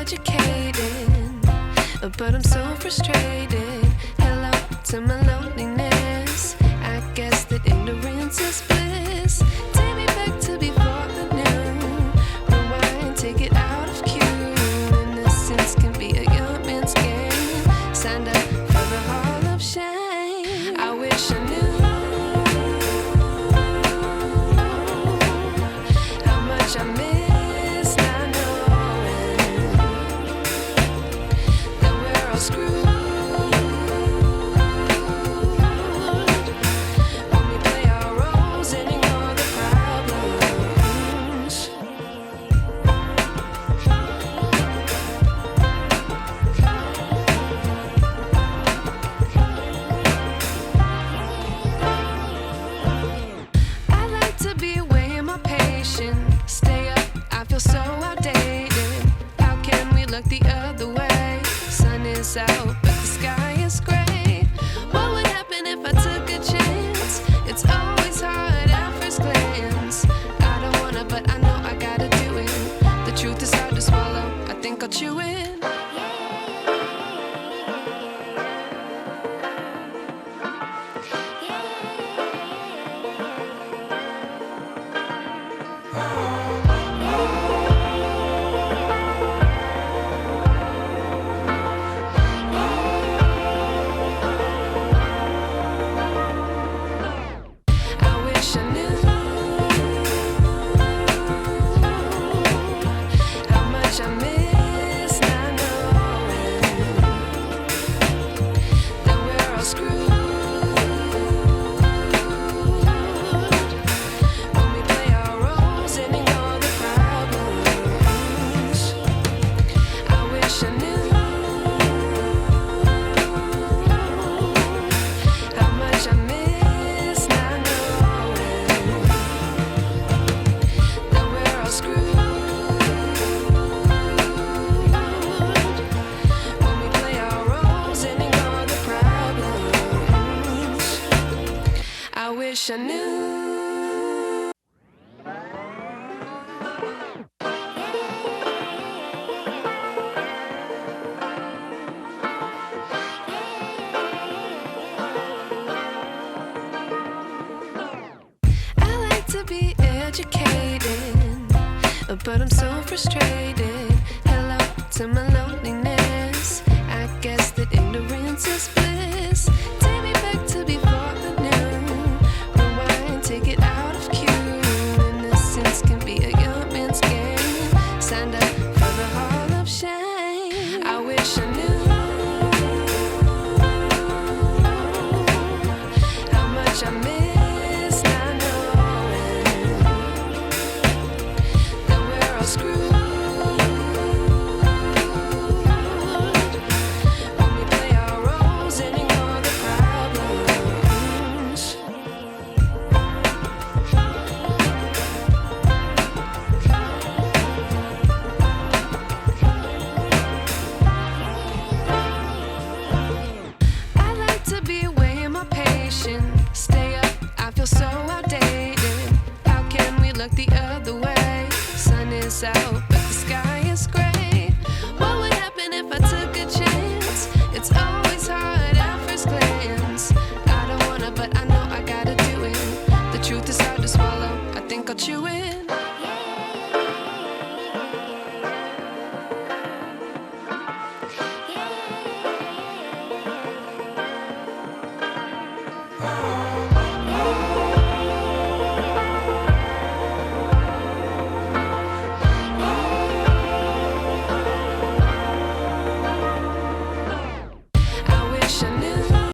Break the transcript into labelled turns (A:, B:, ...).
A: educated, but I'm so frustrated. Hello to my loneliness. I guess that ignorance is bliss. Take me back to before the new. Rewind, take it out of cue. Innocence can be a young man's game. Signed up for the hall of shame. I wish I knew how much I miss not knowing that we're all screwed when we play our roles and ignore the problems. I like to be away in my patience. Stay up, I feel so outdated. How can we look the other way? Sun is out, but the sky is gray. What would happen if I took a chance? It's always hard at first glance. I don't wanna, but I know I gotta do it. The truth is hard to swallow, I think I'll chew it. I wish I knew how much I miss not knowing that we're all screwed when we play our roles and ignore the problems. I wish I knew how much I miss not knowing that we're all screwed when we play our roles and ignore the problems. I wish I knew. I like to be educated, but I'm so frustrated. Hello to my